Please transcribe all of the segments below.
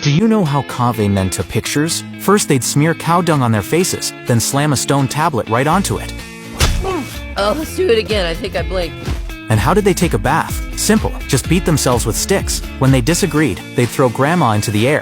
Do you know how Kaveh men took pictures? First they'd smear cow dung on their faces, then slam a stone tablet right onto it. Oh, let's do it again. I think I blinked. And how did they take a bath? Simple, just beat themselves with sticks. When they disagreed, they'd throw grandma into the air.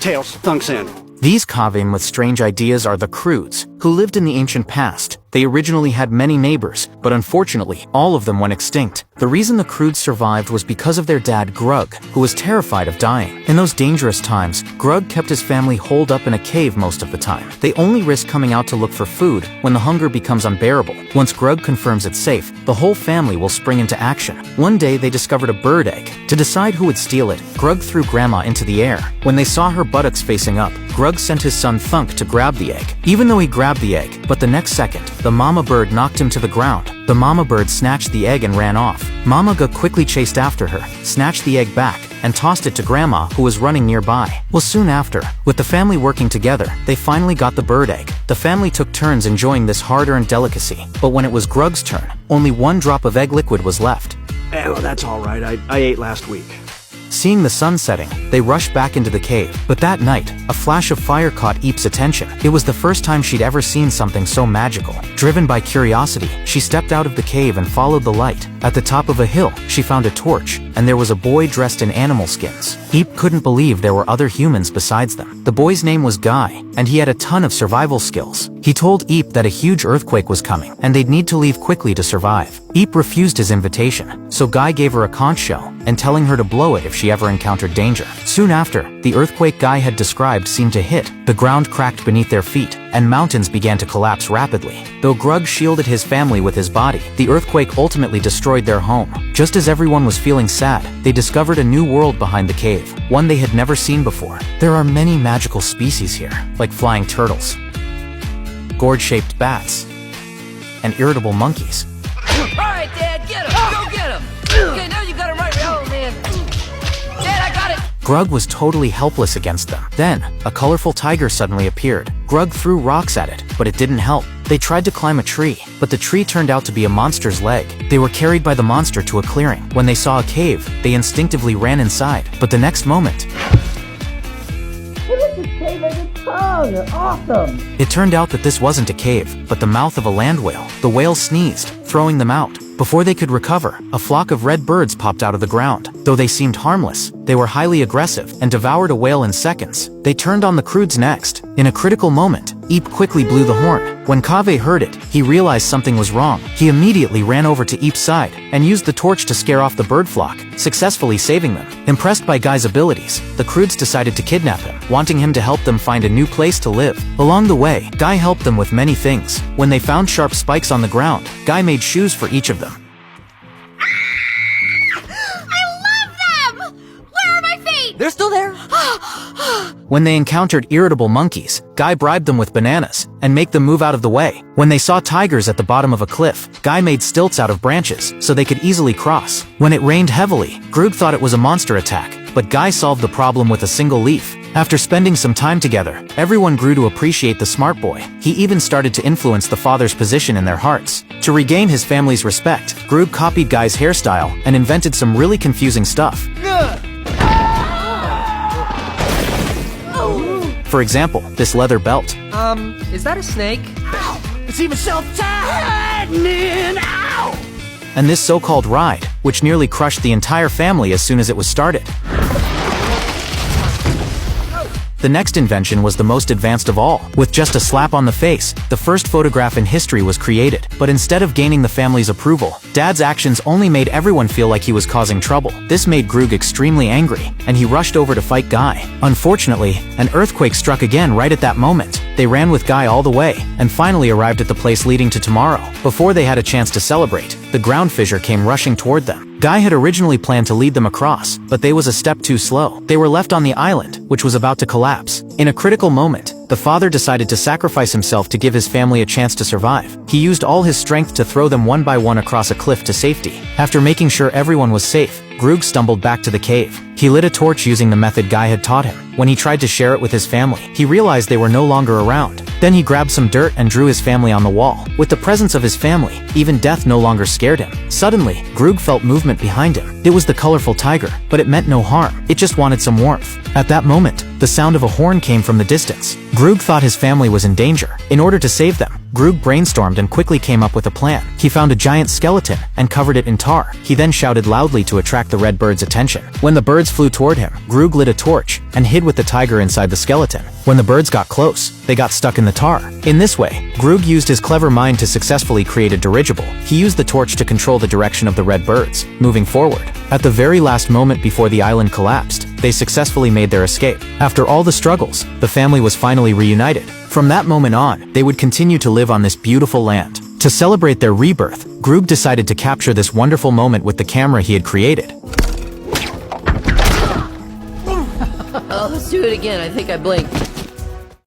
Tails, Thunks in. These Kaveh with strange ideas are the Croods, who lived in the ancient past. They originally had many neighbors, but unfortunately, all of them went extinct. The reason the Croods survived was because of their dad Grug, who was terrified of dying. In those dangerous times, Grug kept his family holed up in a cave most of the time. They only risk coming out to look for food when the hunger becomes unbearable. Once Grug confirms it's safe, the whole family will spring into action. One day, they discovered a bird egg. To decide who would steal it, Grug threw Grandma into the air. When they saw her buttocks facing up, Grug sent his son Thunk to grab the egg. Even though he grabbed the egg, but the next second, the mama bird knocked him to the ground. The mama bird snatched the egg and ran off. Mama Ga quickly chased after her, snatched the egg back, and tossed it to Grandma, who was running nearby. Well, soon after, with the family working together, they finally got the bird egg. The family took turns enjoying this hard-earned delicacy, but when it was Grug's turn, only one drop of egg liquid was left. Oh, that's all right. I ate last week. Seeing the sun setting, they rushed back into the cave. But that night, a flash of fire caught Eep's attention. It was the first time she'd ever seen something so magical. Driven by curiosity, she stepped out of the cave and followed the light. At the top of a hill, she found a torch, and there was a boy dressed in animal skins. Eep couldn't believe there were other humans besides them. The boy's name was Guy, and he had a ton of survival skills. He told Eep that a huge earthquake was coming, and they'd need to leave quickly to survive. Eep refused his invitation, so Guy gave her a conch shell, and telling her to blow it if she ever encountered danger. Soon after, the earthquake Guy had described seemed to hit. The ground cracked beneath their feet, and mountains began to collapse rapidly. Though Grug shielded his family with his body, the earthquake ultimately destroyed their home. Just as everyone was feeling sad, they discovered a new world behind the cave, one they had never seen before. There are many magical species here, like flying turtles, gourd-shaped bats, and irritable monkeys. Alright, Dad, get him! Go get him! Okay, now you got him right. Oh, man. Dad, I got it! Grug was totally helpless against them. Then, a colorful tiger suddenly appeared. Grug threw rocks at it, but it didn't help. They tried to climb a tree, but the tree turned out to be a monster's leg. They were carried by the monster to a clearing. When they saw a cave, they instinctively ran inside. But the next moment, What is this cave? It's tongue. Awesome. it turned out that this wasn't a cave, but the mouth of a land whale. The whale sneezed, throwing them out. Before they could recover, a flock of red birds popped out of the ground. Though they seemed harmless, they were highly aggressive and devoured a whale in seconds. They turned on the Croods next. In a critical moment, Eep quickly blew the horn. When Kaveh heard it, he realized something was wrong. He immediately ran over to Eep's side and used the torch to scare off the bird flock, successfully saving them. Impressed by Guy's abilities, the Croods decided to kidnap him, wanting him to help them find a new place to live. Along the way, Guy helped them with many things. When they found sharp spikes on the ground, Guy made shoes for each of them. They're still there? When they encountered irritable monkeys, Guy bribed them with bananas and make them move out of the way. When they saw tigers at the bottom of a cliff, Guy made stilts out of branches so they could easily cross. When it rained heavily, Grug thought it was a monster attack, but Guy solved the problem with a single leaf. After spending some time together, everyone grew to appreciate the smart boy. He even started to influence the father's position in their hearts. To regain his family's respect, Grug copied Guy's hairstyle and invented some really confusing stuff. For example, this leather belt. Is that a snake? It's even self-tightening. Ow! And this so-called ride, which nearly crushed the entire family as soon as it was started. The next invention was the most advanced of all. With just a slap on the face, the first photograph in history was created. But instead of gaining the family's approval, Dad's actions only made everyone feel like he was causing trouble. This made Grug extremely angry, and he rushed over to fight Guy. Unfortunately, an earthquake struck again right at that moment. They ran with Guy all the way, and finally arrived at the place leading to tomorrow. Before they had a chance to celebrate, the ground fissure came rushing toward them. Guy had originally planned to lead them across, but they was a step too slow. They were left on the island, which was about to collapse. In a critical moment, the father decided to sacrifice himself to give his family a chance to survive. He used all his strength to throw them one by one across a cliff to safety. After making sure everyone was safe, Groog stumbled back to the cave. He lit a torch using the method Guy had taught him. When he tried to share it with his family, he realized they were no longer around. Then he grabbed some dirt and drew his family on the wall. With the presence of his family, even death no longer scared him. Suddenly, Groog felt movement behind him. It was the colorful tiger, but it meant no harm. It just wanted some warmth. At that moment, the sound of a horn came from the distance. Groog thought his family was in danger. In order to save them, Groog brainstormed and quickly came up with a plan. He found a giant skeleton and covered it in tar. He then shouted loudly to attract the red birds' attention. When the birds flew toward him, Groog lit a torch and hid with the tiger inside the skeleton. When the birds got close, they got stuck in the tar. In this way, Groog used his clever mind to successfully create a dirigible. He used the torch to control the direction of the red birds, moving forward. At the very last moment before the island collapsed, they successfully made their escape. After all the struggles, the family was finally reunited. From that moment on, they would continue to live on this beautiful land. To celebrate their rebirth, Groog decided to capture this wonderful moment with the camera he had created. Oh, let's do it again. I think I blinked.